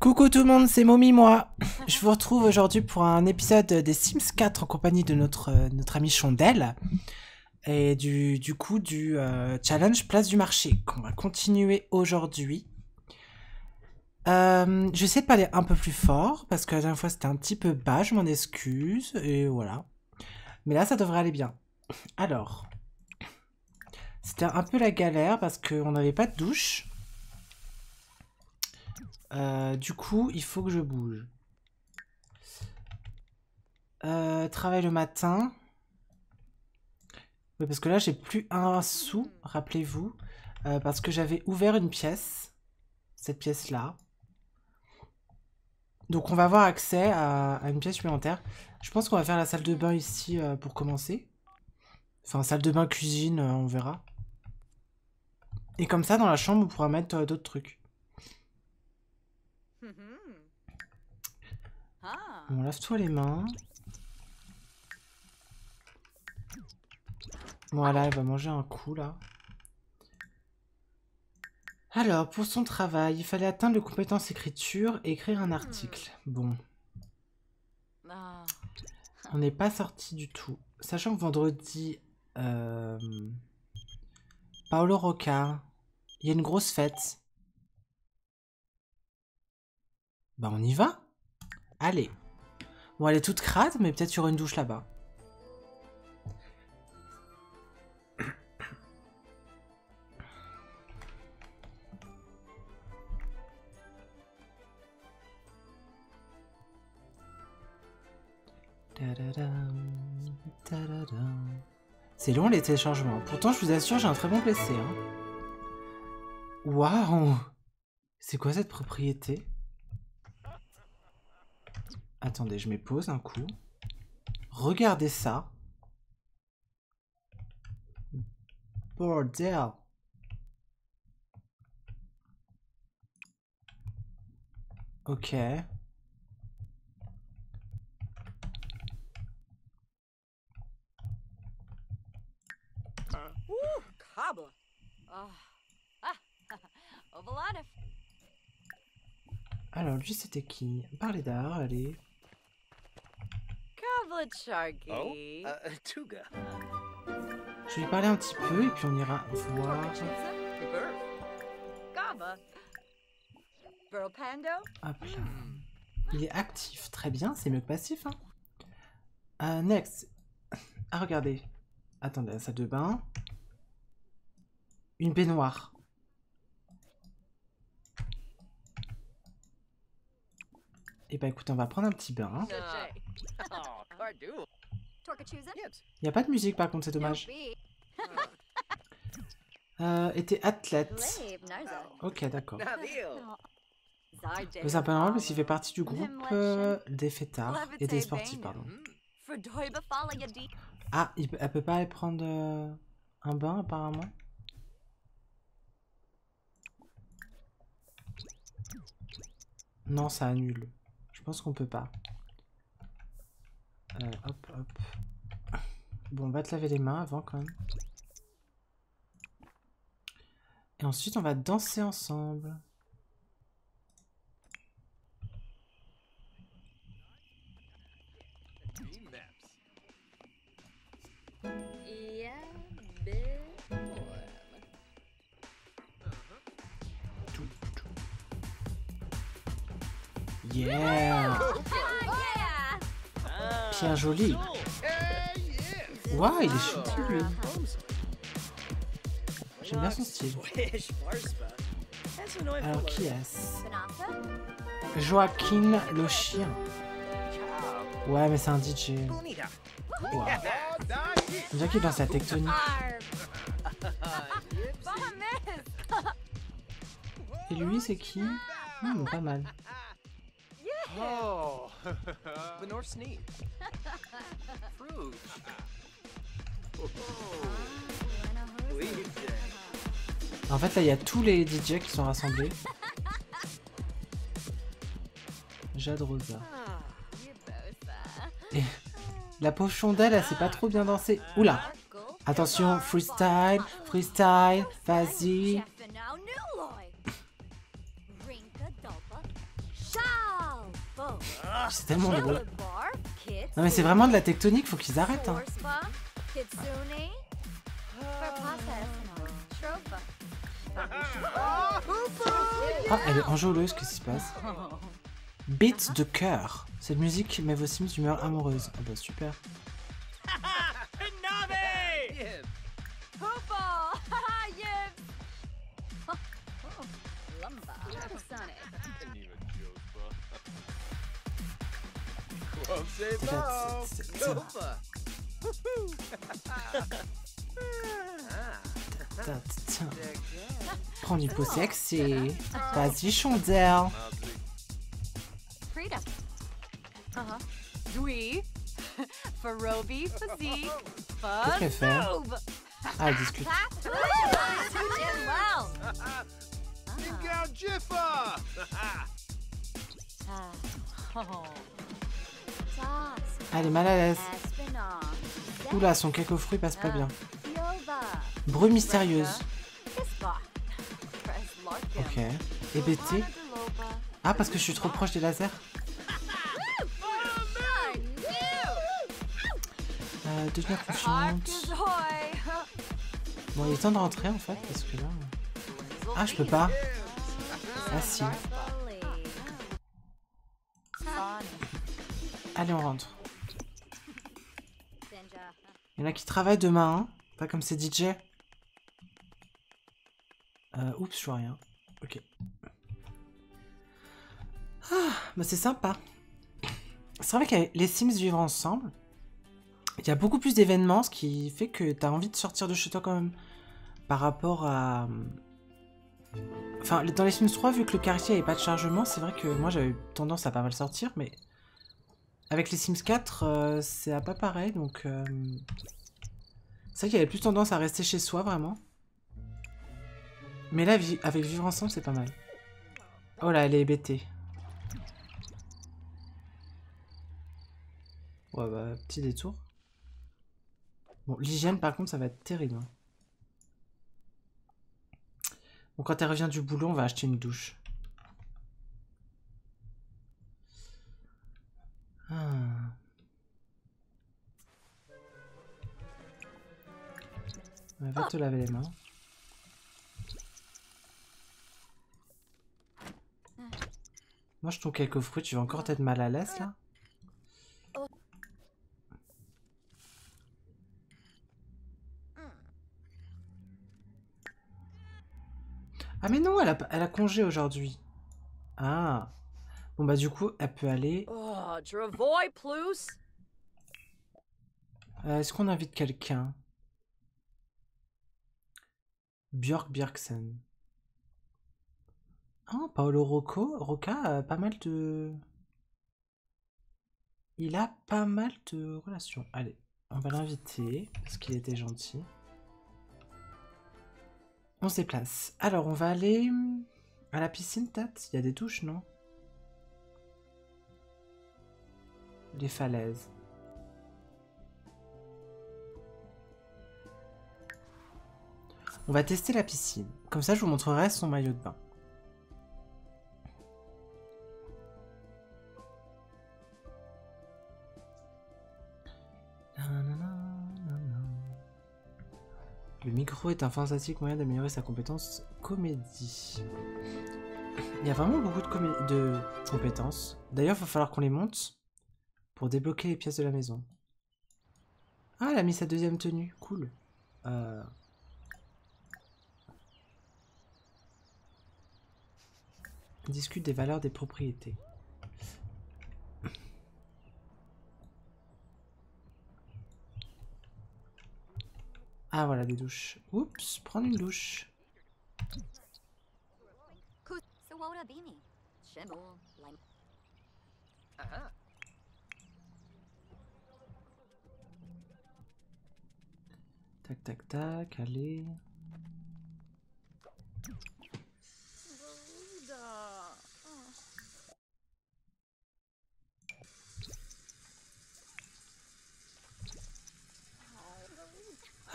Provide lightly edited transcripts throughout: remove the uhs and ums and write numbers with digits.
Coucou tout le monde, c'est Momi moi. Je vous retrouve aujourd'hui pour un épisode des Sims 4 en compagnie de notre ami Chondel et du coup du challenge place du marché qu'on va continuer aujourd'hui. Je vais essayer de parler un peu plus fort parce que la dernière fois c'était un petit peu bas, je m'en excuse et voilà. Mais là ça devrait aller bien. Alors, c'était un peu la galère parce qu'on n'avait pas de douche. Du coup, il faut que je bouge. Travail le matin. Oui, parce que là, j'ai plus un sou, rappelez-vous. Parce que j'avais ouvert une pièce. Cette pièce-là. Donc, on va avoir accès à une pièce supplémentaire. Je pense qu'on va faire la salle de bain ici pour commencer. Enfin, salle de bain, cuisine, on verra. Et comme ça, dans la chambre, on pourra mettre d'autres trucs. Bon, lave-toi les mains. Voilà, elle va manger un coup, là. Alors, pour son travail, il fallait atteindre les compétences écriture et écrire un article. Bon. On n'est pas sorti du tout. Sachant que vendredi, Paolo Rocca, il y a une grosse fête. Bah, on y va. Allez. Bon, elle est toute crade, mais peut-être il y aura une douche là-bas. C'est long les téléchargements. Pourtant, je vous assure, j'ai un très bon PC. Hein. Waouh! C'est quoi cette propriété? Attendez, je mets pause un coup. Regardez ça. Bordel. Ok. Alors, lui, c'était qui? Parler d'art, allez. Je vais lui parler un petit peu et puis on ira voir. Hop là. Il est actif, très bien, c'est mieux que passif. Hein. Next. Ah, regardez. Attendez, la salle de bain. Une baignoire. Et bah écoutez, on va prendre un petit bain. Il n'y a pas de musique par contre, c'est dommage. Était athlète. Ok, d'accord. C'est un peu normal parce qu'il fait partie du groupe des fêtards et des sportifs, pardon. Ah, elle peut pas aller prendre un bain apparemment. Non, ça annule. Je pense qu'on peut pas. Hop, hop. Bon, on va te laver les mains avant quand même. Et ensuite, on va danser ensemble. Yeah! Pierre Joli. Waouh, il est chouette lui. J'aime bien son style. Alors qui est-ce? Joaquin le chien. Ouais, mais c'est un DJ. Wow. On dirait qu'il est dans sa tectonique. Et lui, c'est qui? Pas mal. En fait, là, il y a tous les DJ qui sont rassemblés. Jade Rosa. Et la pauvre Chondel, elle sait pas trop bien danser. Oula! Attention, freestyle, freestyle, vas-y. C'est tellement drôle. Non mais c'est vraiment de la tectonique, faut qu'ils arrêtent. Hein. Ah, elle est enjôleuse, qu'est-ce qui se passe? Beat de cœur. Cette musique met vos Sims d'humeur amoureuse. Ah bah super. Prends du pot sexy. Vas-y, Chandelle. Qu'est-ce qu'elle fait? Ah, elle discute. Elle est mal à l'aise. Oula, son cake aux fruits passe pas bien. Bruit mystérieuse. Ok. Hébété. Ah, parce que je suis trop proche des lasers. Devenir confiante. Bon, il est temps de rentrer en fait, parce que là... Ah, je peux pas. Ah si. Allez, on rentre. Il y en a qui travaillent demain, hein. Pas comme ces DJ. Oups, je vois rien. Ok. Ah, bah c'est sympa. C'est vrai que les Sims vivent ensemble. Il y a beaucoup plus d'événements, ce qui fait que t'as envie de sortir de chez toi quand même. Par rapport à... Enfin, dans les Sims 3, vu que le quartier n'avait pas de chargement, c'est vrai que moi j'avais tendance à pas mal sortir, mais... Avec les Sims 4, c'est pas pareil, donc... C'est vrai qu'il y avait plus tendance à rester chez soi, vraiment. Mais là, avec vivre ensemble, c'est pas mal. Oh là, elle est hébétée. Ouais, bah, petit détour. Bon, l'hygiène, par contre, ça va être terrible. Hein. Bon, quand elle revient du boulot, on va acheter une douche. Ah. Ouais, va te laver les mains. Mange ton cake aux fruits, tu vas encore être mal à l'aise, là? Ah mais non, elle a congé aujourd'hui. Ah. Bon bah du coup, elle peut aller... Est-ce qu'on invite quelqu'un? Björk Bjergsen. Ah, Paolo Rocca a pas mal de... Il a pas mal de relations. Allez, on va l'inviter, parce qu'il était gentil. On se déplace. Alors, on va aller à la piscine, peut-être? Il y a des douches, non? Les falaises. On va tester la piscine. Comme ça, je vous montrerai son maillot de bain. Le micro est un fantastique moyen d'améliorer sa compétence comédie. Il y a vraiment beaucoup de compétences. D'ailleurs, il va falloir qu'on les monte pour débloquer les pièces de la maison. Ah, elle a mis sa deuxième tenue. Cool. On discute des valeurs des propriétés. Ah, voilà, des douches. Oups, prendre une douche. Tac, tac, tac, allez.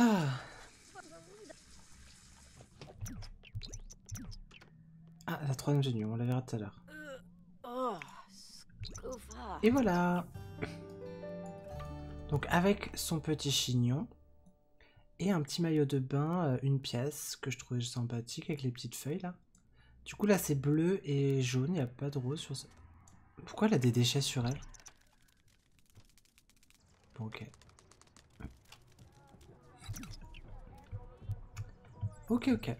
Ah. Ah, la troisième tenue, on la verra tout à l'heure. Et voilà. Donc avec son petit chignon et un petit maillot de bain, une pièce que je trouvais sympathique avec les petites feuilles là. Du coup là c'est bleu et jaune, il n'y a pas de rose sur ça. Pourquoi elle a des déchets sur elle? Bon, ok. Ok, ok.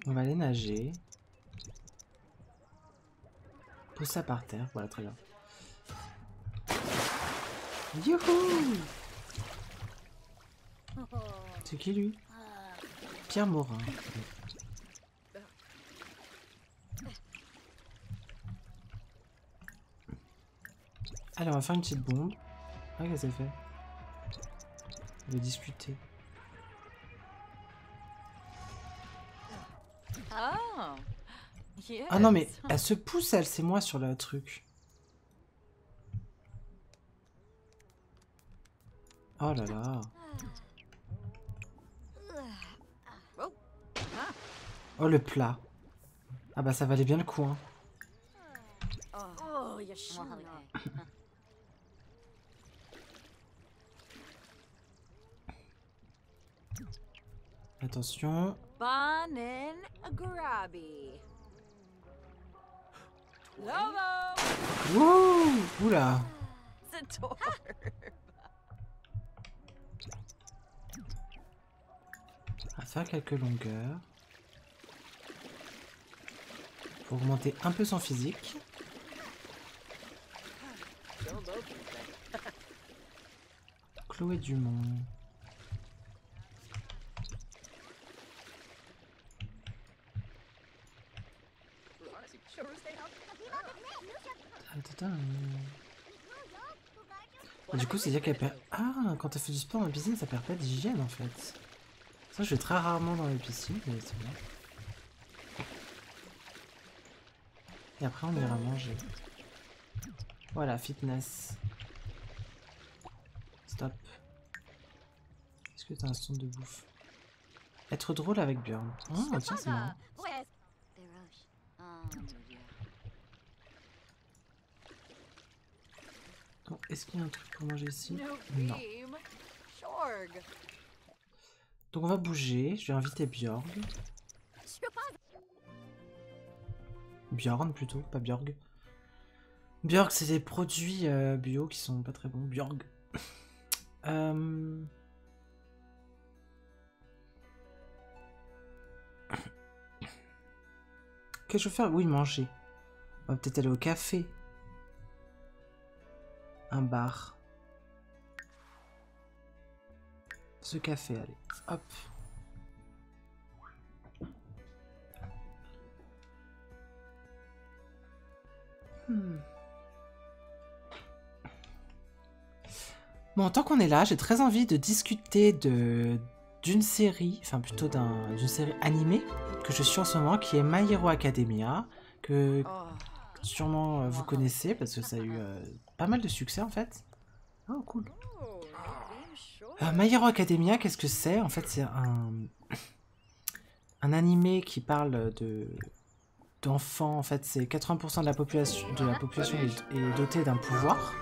On va aller nager. Pose ça par terre, voilà, très bien. Youhou! C'est qui lui? Pierre Morin. Allez, on va faire une petite bombe. Ah, qu'est-ce que ça fait? On va discuter. Ah non, mais elle se pousse, elle, c'est moi sur le truc. Oh là là. Oh, le plat. Ah bah ça valait bien le coup, hein. Attention. Wouh! Oula! On va faire quelques longueurs. Pour augmenter un peu son physique. Chloé Dumont. Et du coup, c'est-à-dire qu'elle perd... Ah, quand elle fait du sport dans la piscine, ça perd pas d'hygiène en fait. Ça, je vais très rarement dans les piscines, mais c'est bien. Et après, on ira manger. Voilà, fitness. Stop. Est-ce que t'as un son de bouffe? Être drôle avec Björn. Oh, tiens, c'est marrant. Bon, est-ce qu'il y a un truc pour manger ici? Non. Donc on va bouger. Je vais inviter Björn. Björn plutôt, pas Björg. Björg, c'est des produits bio qui sont pas très bons. Björg. Qu'est-ce que je veux faire? Oui, manger. On va peut-être aller au café. Un bar. Ce café, allez. Hop. Bon, tant qu'on est là, j'ai très envie de discuter d'une série, enfin plutôt d'une série animée que je suis en ce moment, qui est My Hero Academia, que sûrement vous connaissez parce que ça a eu pas mal de succès en fait. Oh, cool. My Hero Academia, qu'est-ce que c'est? En fait, c'est un animé qui parle d'enfants. En fait, c'est 80% de la population est dotée d'un pouvoir.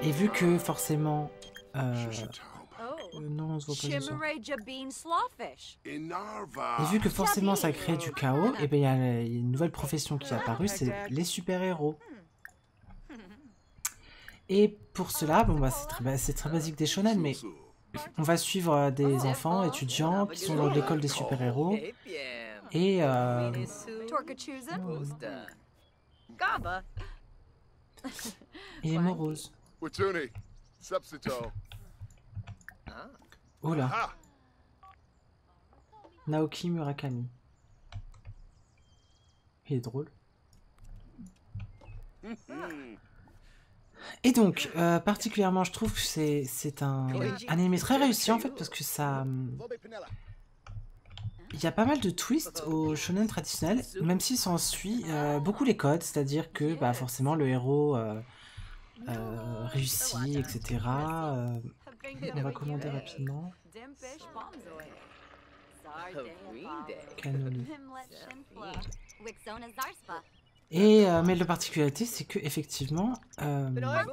Et vu que forcément... non, on se voit pas ce soir. Et vu que forcément ça crée du chaos, et ben il y a une nouvelle profession qui est apparue, c'est les super-héros. Et pour cela, bon bah c'est très basique des shonen, mais on va suivre des enfants étudiants qui sont dans l'école des super-héros. Et il est morose. Oh là. Naoki Murakami. Il est drôle. Et donc, particulièrement, je trouve que c'est un anime très réussi en fait parce que ça... Il y a pas mal de twists au shonen traditionnel, même s'il s'en suit beaucoup les codes, c'est-à-dire que bah, forcément le héros réussit, etc. On va commander rapidement. Canonu. Et mais la particularité, c'est que effectivement, la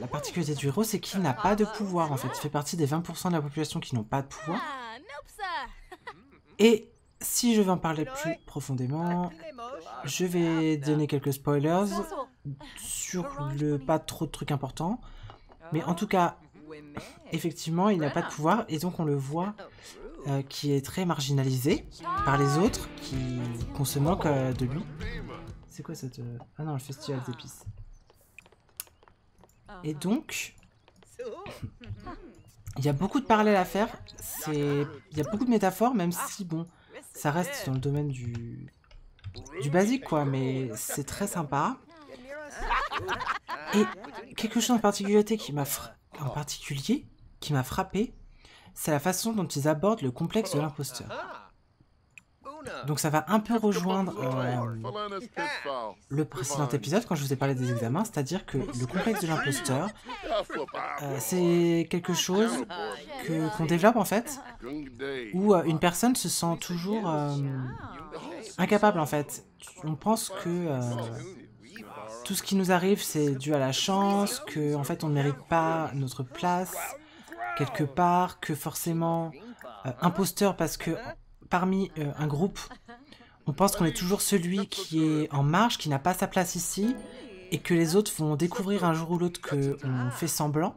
particularité du héros, c'est qu'il n'a pas de pouvoir en fait. Il fait partie des 20% de la population qui n'ont pas de pouvoir. Et si je veux en parler plus profondément, je vais donner quelques spoilers sur pas trop de trucs importants. Mais en tout cas, effectivement, il n'a pas de pouvoir et donc on le voit qui est très marginalisé par les autres, qu'on se moque de lui. C'est quoi cette... Ah non, le festival d'épices. Et donc, il y a beaucoup de parallèles à faire. Il y a beaucoup de métaphores, même si, bon, ça reste dans le domaine du basique, quoi, mais c'est très sympa. Et quelque chose en particulier qui m'a frappé, c'est la façon dont ils abordent le complexe de l'imposteur. Donc ça va un peu rejoindre le précédent épisode quand je vous ai parlé des examens, c'est-à-dire que le complexe de l'imposteur, c'est quelque chose qu'on développe en fait, où une personne se sent toujours incapable en fait. On pense que tout ce qui nous arrive c'est dû à la chance, que en fait on ne mérite pas notre place quelque part, que forcément imposteur parce que parmi un groupe, on pense qu'on est toujours celui qui est en marge, qui n'a pas sa place ici, et que les autres vont découvrir un jour ou l'autre qu'on fait semblant,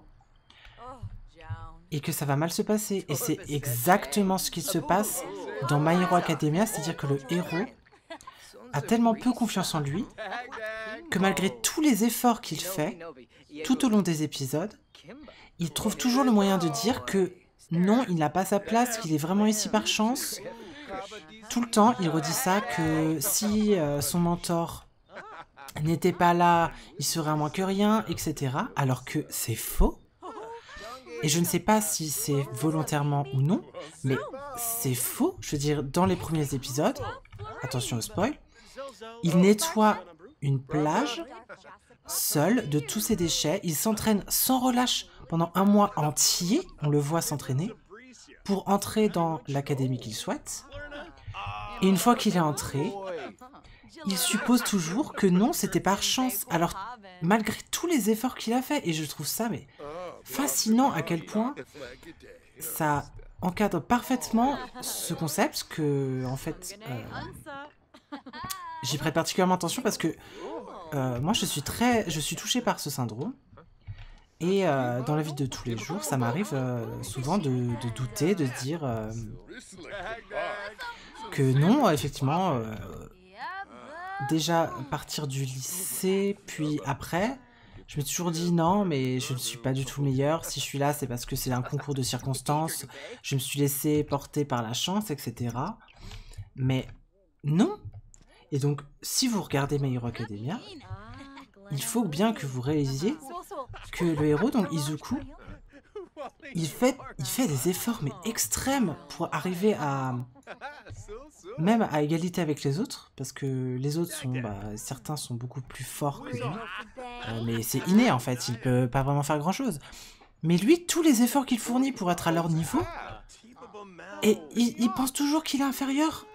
et que ça va mal se passer. Et c'est exactement ce qui se passe dans My Hero Academia, c'est-à-dire que le héros a tellement peu confiance en lui, que malgré tous les efforts qu'il fait, tout au long des épisodes, il trouve toujours le moyen de dire que non, il n'a pas sa place, qu'il est vraiment ici par chance. Tout le temps, il redit ça, que si son mentor n'était pas là, il serait à moins que rien, etc. Alors que c'est faux. Et je ne sais pas si c'est volontairement ou non, mais c'est faux. Je veux dire, dans les premiers épisodes, attention au spoil, il nettoie une plage seul de tous ses déchets. Il s'entraîne sans relâche pendant un mois entier, on le voit s'entraîner, pour entrer dans l'académie qu'il souhaite. Et une fois qu'il est entré, il suppose toujours que non, c'était par chance. Alors, malgré tous les efforts qu'il a fait, et je trouve ça mais fascinant à quel point ça encadre parfaitement ce concept que, en fait, j'y prête particulièrement attention parce que moi, je suis touchée par ce syndrome. Et dans la vie de tous les jours, ça m'arrive souvent de douter, de dire que non, effectivement, déjà à partir du lycée, puis après, je me suis toujours dit non, mais je ne suis pas du tout meilleur. Si je suis là, c'est parce que c'est un concours de circonstances. Je me suis laissé porter par la chance, etc. Mais non. Et donc, si vous regardez My Hero Academia, il faut bien que vous réalisiez que le héros, donc Izuku, il fait des efforts mais extrêmes pour arriver à même à égalité avec les autres, parce que les autres sont, certains sont beaucoup plus forts que lui, mais c'est inné en fait, il peut pas vraiment faire grand chose. Mais lui, tous les efforts qu'il fournit pour être à leur niveau, et il pense toujours qu'il est inférieur,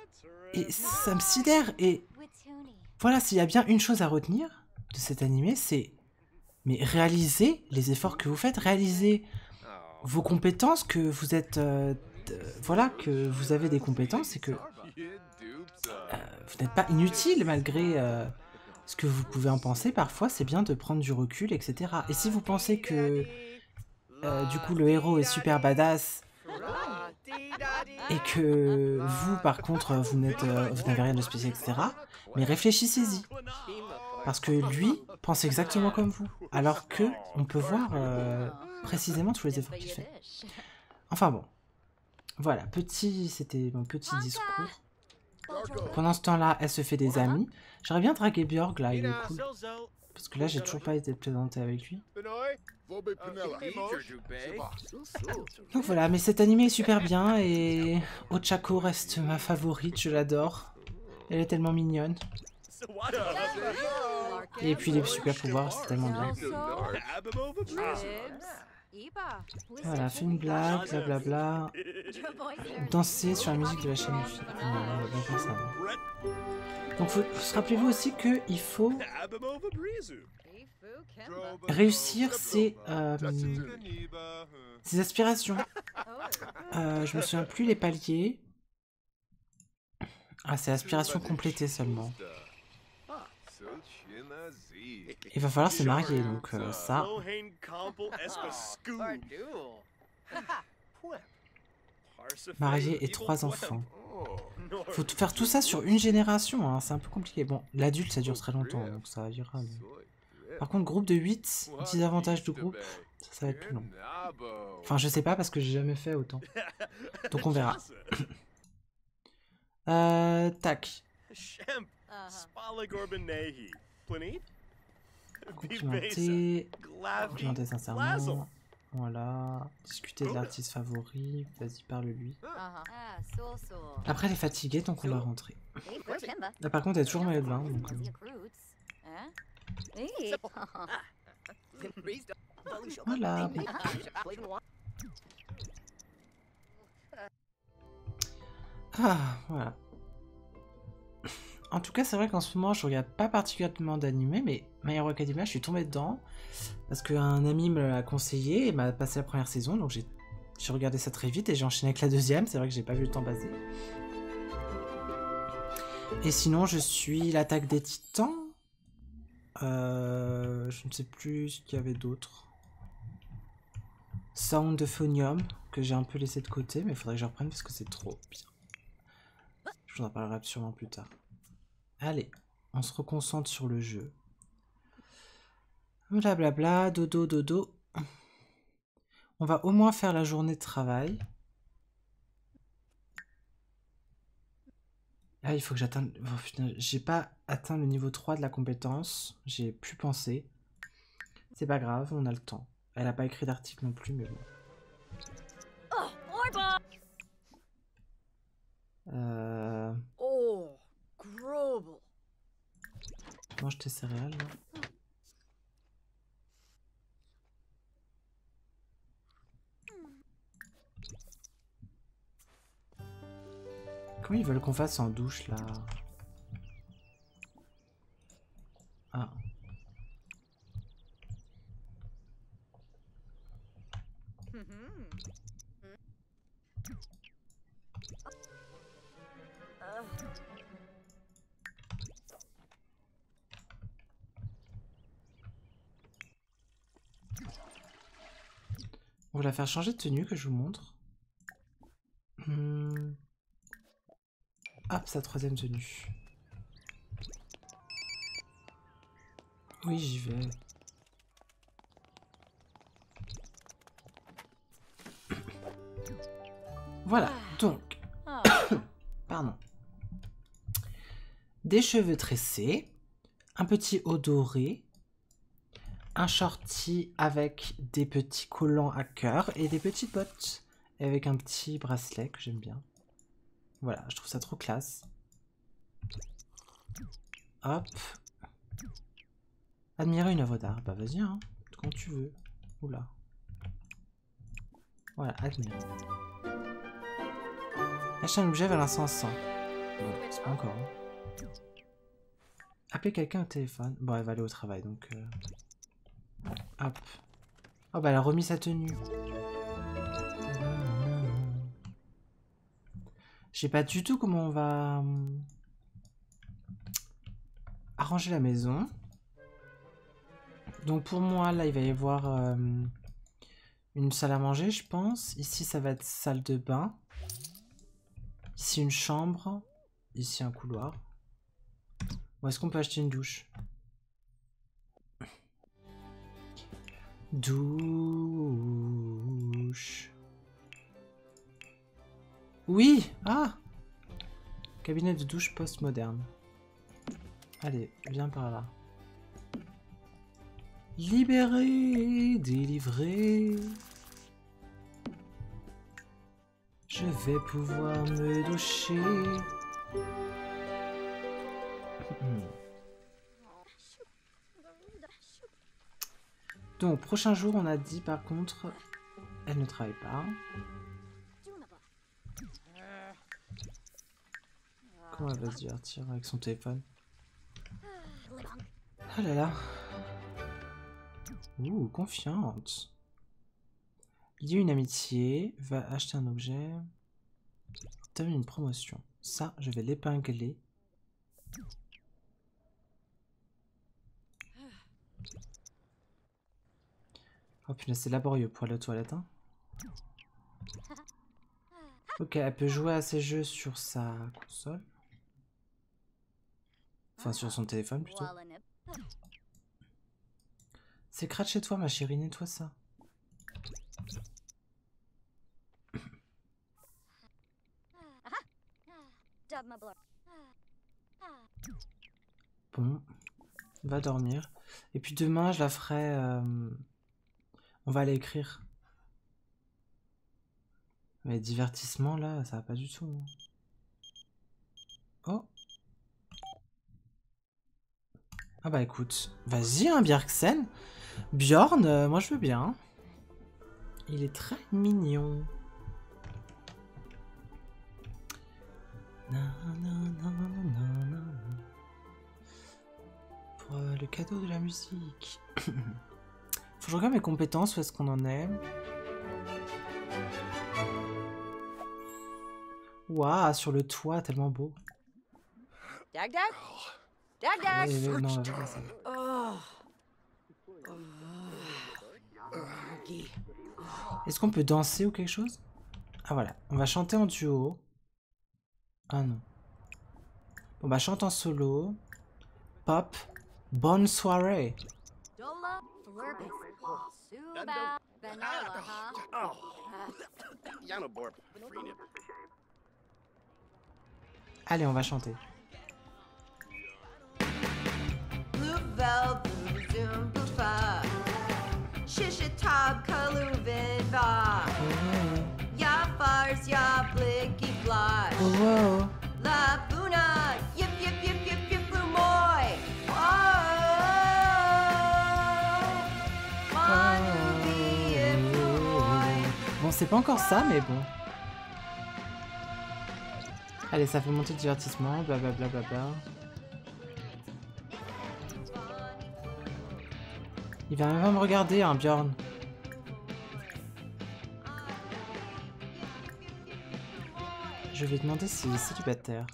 et ça me sidère. Et voilà, s'il y a bien une chose à retenir de cet animé, c'est mais réalisez les efforts que vous faites, réalisez vos compétences, que vous êtes voilà, que vous avez des compétences et que vous n'êtes pas inutile malgré ce que vous pouvez en penser. Parfois, c'est bien de prendre du recul, etc. Et si vous pensez que du coup le héros est super badass et que vous, par contre, vous n'avez rien de spécial, etc. Mais réfléchissez-y. Parce que lui pense exactement comme vous. Alors que on peut voir précisément tous les efforts qu'il fait. Enfin bon. Voilà, c'était mon petit discours. Pendant ce temps-là, elle se fait des amis. J'aurais bien dragué Björg, là, il est cool. Parce que là, j'ai toujours pas été présenté avec lui. Donc voilà, mais cet animé est super bien et Ochako reste ma favorite, je l'adore. Elle est tellement mignonne. Et puis les super pouvoirs, c'est tellement bien. Voilà, fait une blague, blablabla. Danser sur la musique de la chaîne du film. Non, on va pas faire ça. Donc, rappelez-vous aussi qu'il faut réussir ses aspirations. Je me souviens plus les paliers. Ah, c'est aspiration complétée seulement. Il va falloir se marier, donc ça. Marié et 3 enfants. Faut faire tout ça sur une génération, hein, c'est un peu compliqué. Bon, l'adulte ça dure très longtemps, donc ça ira. Mais... Par contre, groupe de 8, 10 avantages de groupe, ça va être plus long. Enfin, je sais pas parce que j'ai jamais fait autant. Donc on verra. Tac. Complimenter. Complimenter sincèrement. Voilà. Discuter de l'artiste favori. Vas-y, parle-lui. Après, elle est fatiguée, donc on va rentrer. Là, par contre, elle est toujours en maillot de bain. Donc, voilà. Ah, voilà. En tout cas, c'est vrai qu'en ce moment, je regarde pas particulièrement d'animé, mais My Hero Academia, je suis tombée dedans parce qu'un ami me l'a conseillé et m'a passé la première saison, donc j'ai regardé ça très vite et j'ai enchaîné avec la deuxième. C'est vrai que j'ai pas vu le temps passer. Et sinon, je suis l'Attaque des Titans. Je ne sais plus ce qu'il y avait d'autre. Sound of Phonium, que j'ai un peu laissé de côté, mais il faudrait que je reprenne parce que c'est trop bien. Je vous en parlerai sûrement plus tard. Allez, on se reconcentre sur le jeu. Blablabla, dodo, dodo. On va au moins faire la journée de travail. Ah, il faut que j'atteigne... Oh, putain, j'ai pas atteint le niveau 3 de la compétence. J'ai plus pensé. C'est pas grave, on a le temps. Elle a pas écrit d'article non plus, mais bon. Mange tes céréales, là. Comment ils veulent qu'on fasse en douche, là? Ah. On va la faire changer de tenue, que je vous montre. Hop, sa troisième tenue. Oui, j'y vais. Voilà, donc... Pardon. Des cheveux tressés, un petit haut doré, un shorty avec des petits collants à cœur et des petites bottes avec un petit bracelet que j'aime bien. Voilà, je trouve ça trop classe. Hop. Admirer une œuvre d'art. Bah vas-y, hein, quand tu veux. Oula. Voilà, admirer. Acheter un objet vers l'incensant. Bon, c'est pas encore. Hein. Appeler quelqu'un au téléphone. Bon, elle va aller au travail, donc... Hop. Oh, bah elle a remis sa tenue. Je sais pas du tout comment on va... arranger la maison. Donc pour moi, là, il va y avoir une salle à manger, je pense. Ici, ça va être salle de bain. Ici, une chambre. Ici, un couloir. Ou est-ce qu'on peut acheter une douche? Douche. Oui! Ah! Cabinet de douche post-moderne. Allez, viens par là. Libéré, délivré. Je vais pouvoir me doucher. Donc, prochain jour, on a dit par contre Elle ne travaille pas. Comment elle va se divertir avec son téléphone? Ah là là. Ouh, confiante. Lie une amitié, va acheter un objet. T'as une promotion. Ça, je vais l'épingler. Oh putain, c'est laborieux pour aller aux toilettes, hein. Ok, elle peut jouer à ses jeux sur sa console. Enfin, sur son téléphone, plutôt. C'est crade chez toi, ma chérie, nettoie ça. Bon, va dormir. Et puis demain, je la ferai... On va aller écrire. Mais divertissement, là, ça va pas du tout. Oh. Ah bah écoute, vas-y, hein, Bjergsen. Bjorn, moi je veux bien. Il est très mignon. Pour le cadeau de la musique. Faut que je regarde mes compétences, où est-ce qu'on en est. Waouh, sur le toit, tellement beau. Dag dag. Dag dag. Ouais, non, pas ça. Est-ce qu'on peut danser ou quelque chose? Ah voilà, on va chanter en duo. Ah non. On va chanter en solo. Pop. Bonne soirée. Allez, on va chanter. Oh. La Buna, yip yip yip yip yip Lumoy. Bon, c'est pas encore ça, mais bon. Allez, ça fait monter le divertissement, blablabla. Il va même me regarder, hein, Bjorn. Je vais demander s'il est célibataire.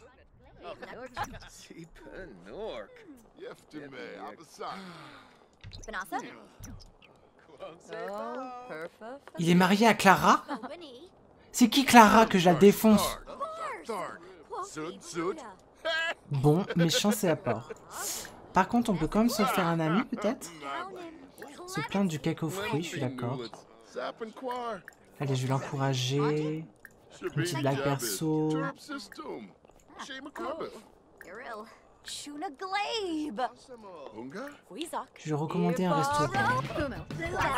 Il est marié à Clara? C'est qui Clara que je la défonce? Bon, méchant c'est à part. Par contre, on peut quand même se faire un ami, peut-être? Se plaindre du cake aux fruits, je suis d'accord. Allez, je vais l'encourager. Une petite blague perso. Je vais recommander un restaurant. Wow.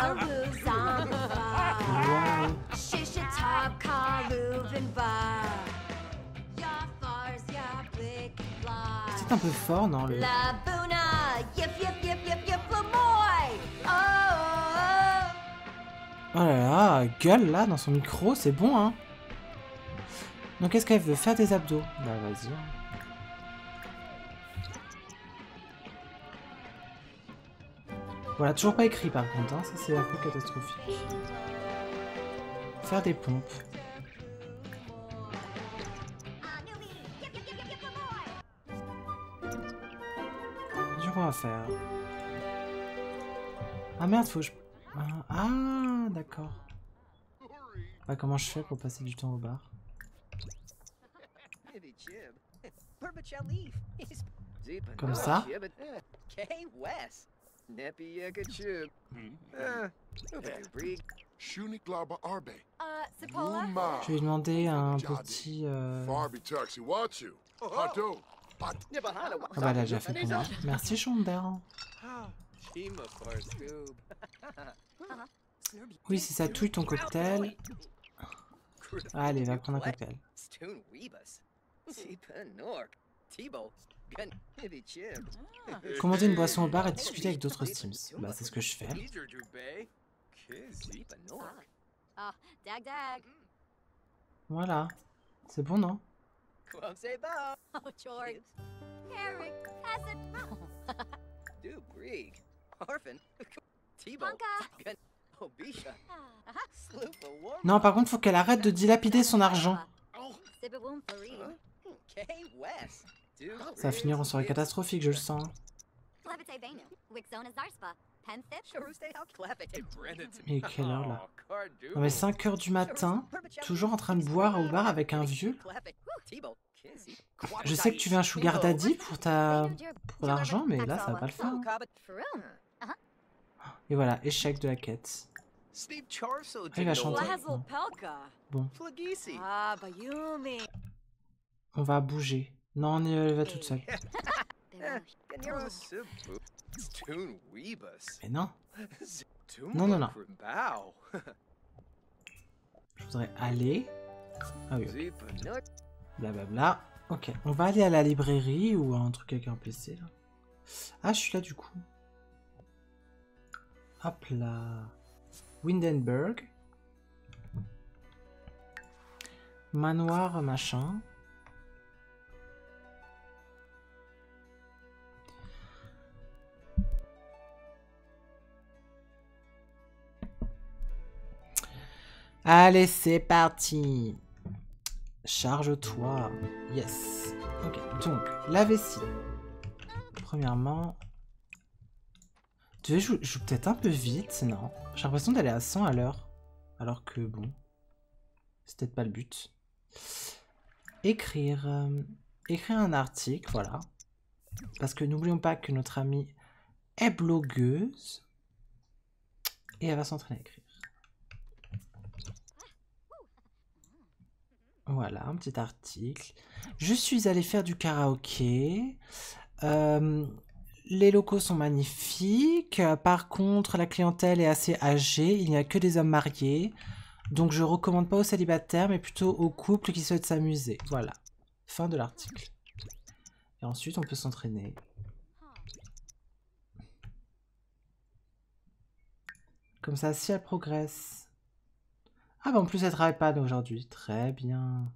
C'est un peu fort, non le... Oh là là, gueule là dans son micro, c'est bon hein. Donc qu'est-ce qu'elle veut? Faire des abdos? Bah vas-y. Voilà, toujours pas écrit par contre, hein. Ça c'est un peu catastrophique. Faire des pompes. Dur à faire. Ah merde, faut que je... Ah d'accord. Bah comment je fais pour passer du temps au bar? Comme ça. Je vais lui demander un petit... Ah bah elle a déjà fait pour moi. Merci Chonder. Oui, si ça touille ton cocktail. Allez, va prendre un cocktail. Commander une boisson au bar et discuter avec d'autres Sims. Bah c'est ce que je fais. Dag dag. Voilà. C'est bon, non? Won't say bow. Oh, George. Eric, pass it. Do Brig. Orphan. T-Bow. Punka. Oh, Bisha. Sloop a warm. Non, par contre, faut qu'elle arrête de dilapider son argent. Sip it womb for real. K West. Do Ça va finir en soirée catastrophique, je le sens. Levite Venu. Wixona Zarspa. Penthip. Mais quelle heure, là? Non, mais 5 heures du matin, toujours en train de boire au bar avec un vieux. Je sais que tu veux un sugar daddy pour l'argent, mais là, ça va pas le faire. Hein. Et voilà, échec de la quête. Ah, il va chanter. Non. Bon. On va bouger. Non, elle va toute seule. Mais non. Non, non, non. Je voudrais aller. Ah oui, ok. Blablabla. Ok, on va aller à la librairie ou à un truc avec un PC là. Ah, je suis là du coup. Hop là. Windenburg. Manoir machin. Allez, c'est parti. Charge-toi. Yes. Ok, donc, la vessie. Premièrement... Tu veux, je joue peut-être un peu vite, non? J'ai l'impression d'aller à 100 à l'heure. Alors que, bon... C'est peut-être pas le but. Écrire... écrire un article, voilà. Parce que n'oublions pas que notre amie est blogueuse. Et elle va s'entraîner à écrire. Voilà, un petit article. Je suis allée faire du karaoké. Les locaux sont magnifiques. Par contre, la clientèle est assez âgée. Il n'y a que des hommes mariés. Donc, je recommande pas aux célibataires, mais plutôt aux couples qui souhaitent s'amuser. Voilà. Fin de l'article. Et ensuite, on peut s'entraîner. Comme ça, si elle progresse... Ah bah en plus elle travaille pas aujourd'hui. Très bien.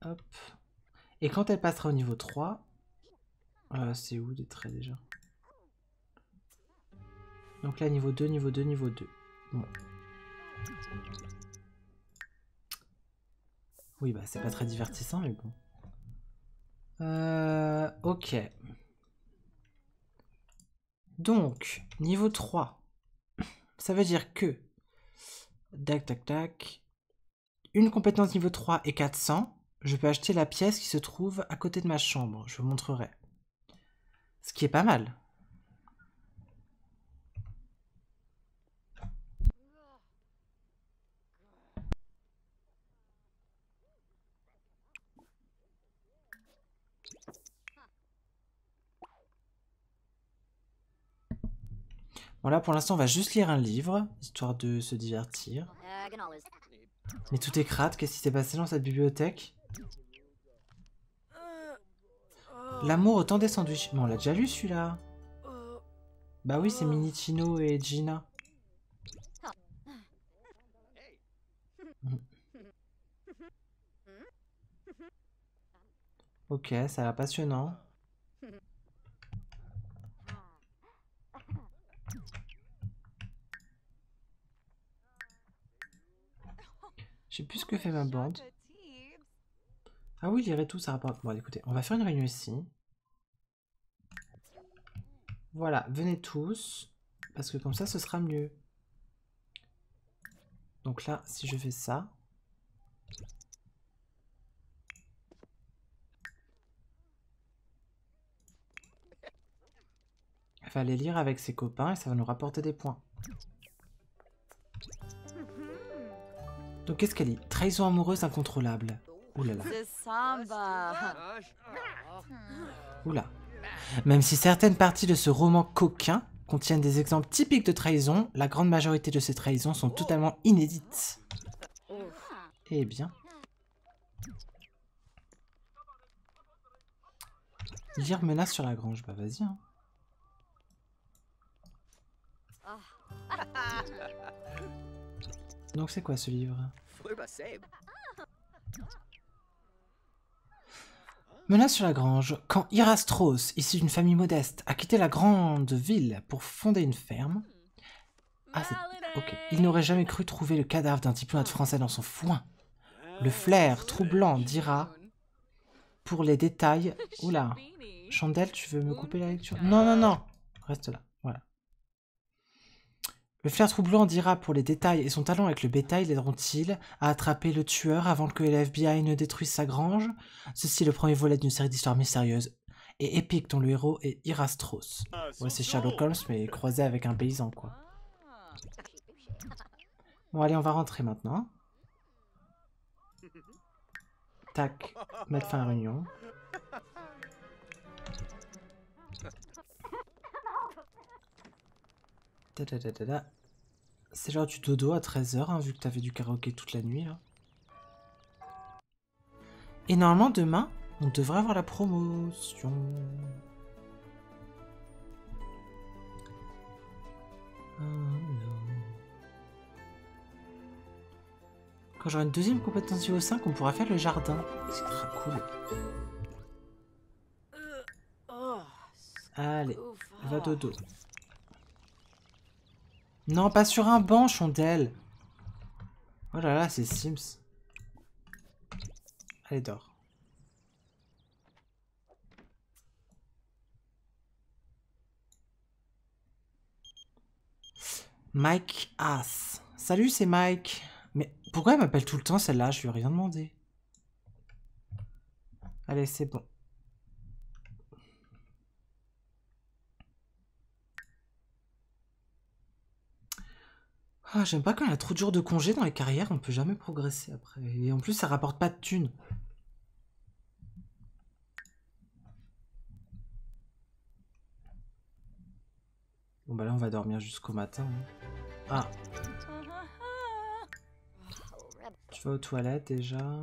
Hop. Et quand elle passera au niveau 3... c'est où des traits déjà? Donc là niveau 2, niveau 2, niveau 2. Bon. Oui bah c'est pas très divertissant mais bon. Ok. Donc, niveau 3. Ça veut dire que... Tac, tac, tac. Une compétence niveau 3 et 400. Je peux acheter la pièce qui se trouve à côté de ma chambre. Je vous montrerai. Ce qui est pas mal. Bon là pour l'instant on va juste lire un livre, histoire de se divertir. Mais tout est crade, qu'est-ce qui s'est passé dans cette bibliothèque? L'amour au temps des sandwichs. Mais on l'a déjà lu celui-là. Bah oui c'est Minichino et Gina. Ok, ça a l'air passionnant. Je sais plus ce que fait ma bande. Ah oui, lire et tout, ça rapporte. Bon, écoutez, on va faire une réunion ici. Voilà, venez tous. Parce que comme ça, ce sera mieux. Donc là, si je fais ça... Il va aller lire avec ses copains et ça va nous rapporter des points. Donc qu'est-ce qu'elle dit? Trahison amoureuse incontrôlable. Ouh là là. Oula. Même si certaines parties de ce roman coquin contiennent des exemples typiques de trahison, la grande majorité de ces trahisons sont totalement inédites. Eh bien. Lire menace sur la grange. Bah vas-y. Hein. Donc c'est quoi ce livre? Flurba Sabe. Menace sur la grange. Quand Irastros, issu d'une famille modeste, a quitté la grande ville pour fonder une ferme... Ah, c'est... Ok. Il n'aurait jamais cru trouver le cadavre d'un diplomate français dans son foin. Le flair troublant d'Ira pour les détails... Oula. Chandelle, tu veux me couper la lecture? Non, non, non. Reste là. Voilà. Le flair troublant d'Ira pour les détails et son talent avec le bétail l'aideront-ils à attraper le tueur avant que le FBI ne détruise sa grange? Ceci est le premier volet d'une série d'histoires mystérieuses et épiques dont le héros est Irastros. Ouais, c'est Sherlock Holmes, mais croisé avec un paysan, quoi. Bon, allez, on va rentrer maintenant. Tac, mettre fin à la réunion. C'est l'heure du dodo à 13h, hein, vu que t'avais du karaoké toute la nuit. Là. Et normalement, demain, on devrait avoir la promotion. Quand j'aurai une deuxième compétence niveau 5, on pourra faire le jardin. C'est très cool. Allez, va dodo. Non, pas sur un banc, Chandelle. Oh là là, c'est Sims. Allez, dors. Mike Ass. Salut, c'est Mike. Mais pourquoi elle m'appelle tout le temps celle-là? Je lui ai rien demandé. Allez, c'est bon. Ah, j'aime pas quand il y a trop de jours de congé dans les carrières, on peut jamais progresser après. Et en plus, ça rapporte pas de thunes. Bon bah là, on va dormir jusqu'au matin. Hein. Ah. Tu vas aux toilettes déjà.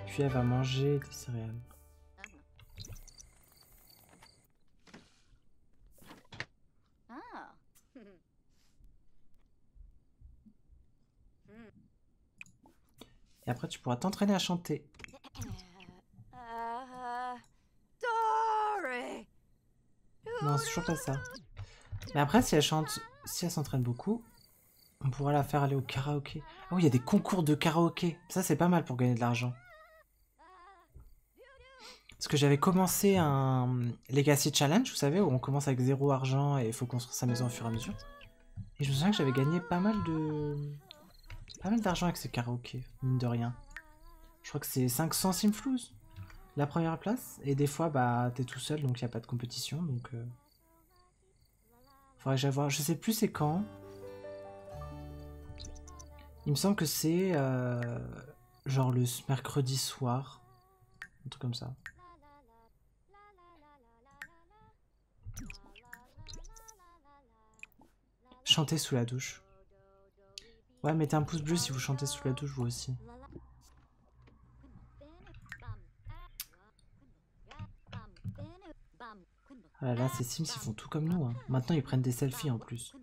Puis elle va manger des céréales. Et après, tu pourras t'entraîner à chanter. Dory! Non, c'est toujours pas ça. Mais après, si elle chante, si elle s'entraîne beaucoup, on pourra la faire aller au karaoké. Ah oui, il y a des concours de karaoké. Ça, c'est pas mal pour gagner de l'argent. Parce que j'avais commencé un Legacy Challenge, vous savez, où on commence avec 0 argent et il faut construire sa maison au fur et à mesure. Et je me souviens que j'avais gagné pas mal d'argent avec ces karaokés, mine de rien. Je crois que c'est 500 simflouz, la première place. Et des fois, bah, t'es tout seul, donc il n'y a pas de compétition. Donc, faudrait que j'aille voir. Je sais plus c'est quand. Il me semble que c'est genre le mercredi soir. Un truc comme ça. Chanter sous la douche. Ouais, mettez un pouce bleu si vous chantez sous la douche, vous aussi. Ah là là, ces Sims, ils font tout comme nous. Hein. Maintenant, ils prennent des selfies en plus.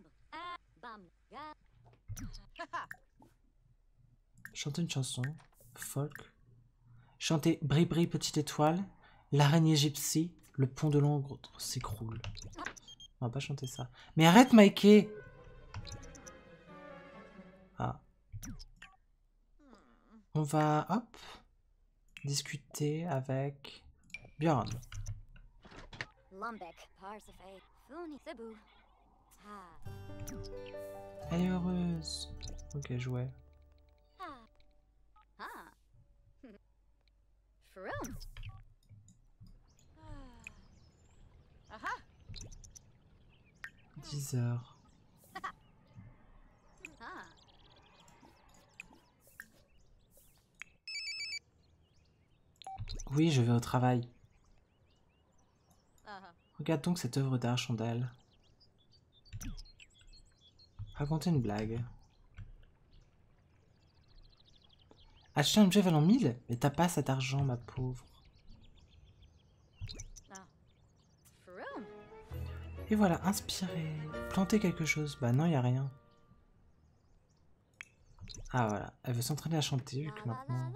Chantez une chanson. Folk. Chantez Bri Bri Petite Étoile. L'araignée gypsy. Le pont de Londres s'écroule. On va pas chanter ça. Mais arrête, Mikey! Ah. On va, hop, discuter avec Björn. Elle est heureuse. Ok, jouet. 10 heures. Oui, je vais au travail. Regarde donc cette œuvre d'art, Chandelle. Racontez une blague. Acheter un objet valant 1000? Mais t'as pas cet argent, ma pauvre. Et voilà, inspiré. planté quelque chose. Bah non, il n'y a rien. Ah voilà, elle veut s'entraîner à chanter vu que maintenant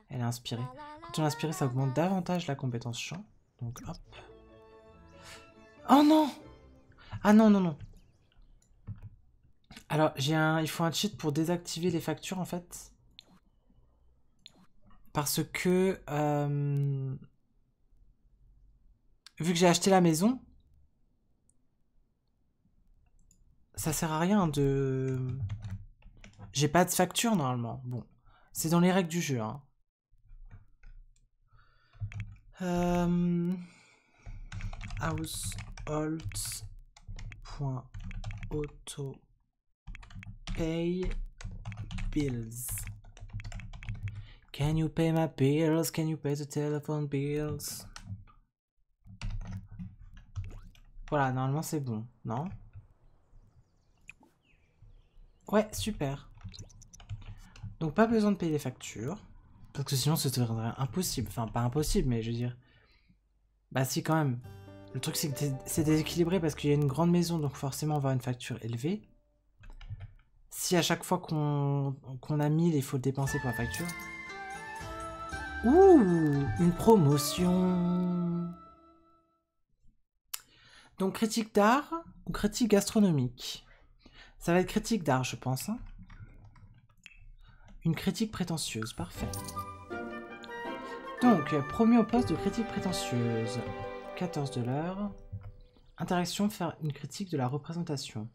elle est inspirée. Quand on est inspiré, ça augmente davantage la compétence chant. Donc hop. Oh non! Ah non, non, non. Alors, il faut un cheat pour désactiver les factures en fait. Parce que vu que j'ai acheté la maison, ça sert à rien de... J'ai pas de facture normalement. Bon, c'est dans les règles du jeu. Hein. Households.auto pay bills. Can you pay my bills? Can you pay the telephone bills? Voilà, normalement c'est bon, non? Ouais, super. Donc pas besoin de payer les factures. Parce que sinon ce serait impossible. Enfin, pas impossible, mais je veux dire... Bah si, quand même. Le truc c'est que c'est déséquilibré parce qu'il y a une grande maison, donc forcément on va avoir une facture élevée. Si à chaque fois qu'on a 1000, il faut le dépenser pour la facture. Ouh, une promotion. Donc critique d'art ou critique gastronomique? Ça va être critique d'art, je pense. Hein. Une critique prétentieuse, parfait. Donc, promu au poste de critique prétentieuse. 14 de l'heure. Interaction, faire une critique de la représentation.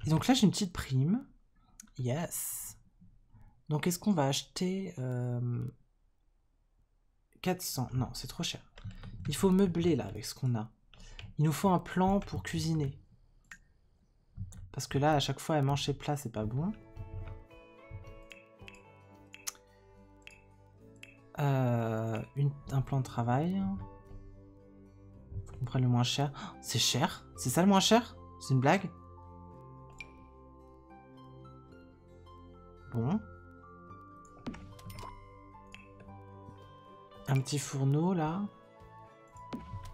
Et donc là, j'ai une petite prime. Yes. Donc, est-ce qu'on va acheter 400? Non, c'est trop cher. Il faut meubler, là, avec ce qu'on a. Il nous faut un plan pour cuisiner. Parce que là, à chaque fois, elle mange ses plats, c'est pas bon. Un plan de travail. Faut qu'on prenne le moins cher. Oh, c'est cher? C'est ça le moins cher? C'est une blague? Bon. Un petit fourneau là.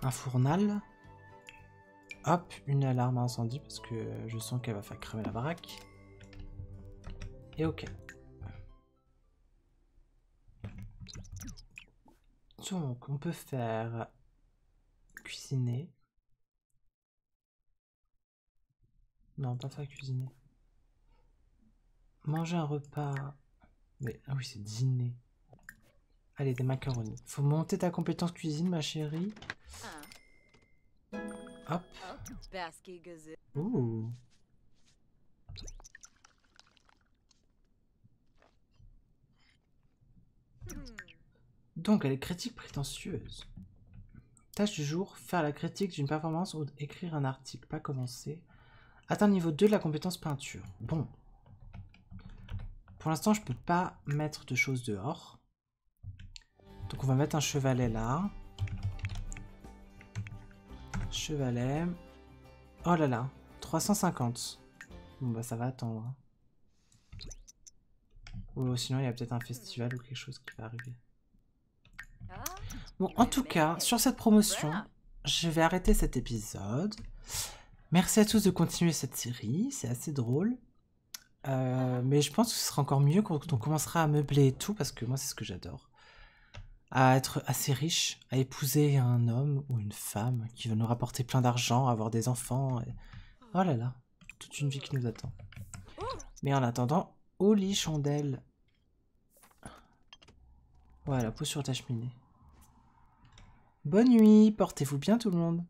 Un fournal. Hop, une alarme à incendie parce que je sens qu'elle va faire cramer la baraque. Et ok. Donc, on peut faire cuisiner. Non, pas faire cuisiner. Manger un repas. Mais, ah oui, c'est dîner. Allez, des macaronis. Faut monter ta compétence cuisine, ma chérie. Hop. Ouh. Donc, elle est critique prétentieuse. Tâche du jour, faire la critique d'une performance ou écrire un article. Pas commencer. Atteindre niveau 2 de la compétence peinture. Bon. Pour l'instant, je peux pas mettre de choses dehors. Donc, on va mettre un chevalet là. Chevalet. Oh là là. 350. Bon, bah, ça va attendre. Ou sinon, il y a peut-être un festival ou quelque chose qui va arriver. Bon, en tout cas, sur cette promotion, je vais arrêter cet épisode. Merci à tous de continuer cette série, c'est assez drôle. Mais je pense que ce sera encore mieux quand on commencera à meubler et tout, parce que moi, c'est ce que j'adore. À être assez riche, à épouser un homme ou une femme qui va nous rapporter plein d'argent, avoir des enfants. Et... Oh là là, toute une vie qui nous attend. Mais en attendant, au lit, chandelle. Voilà, pose sur ta cheminée. Bonne nuit, portez-vous bien tout le monde.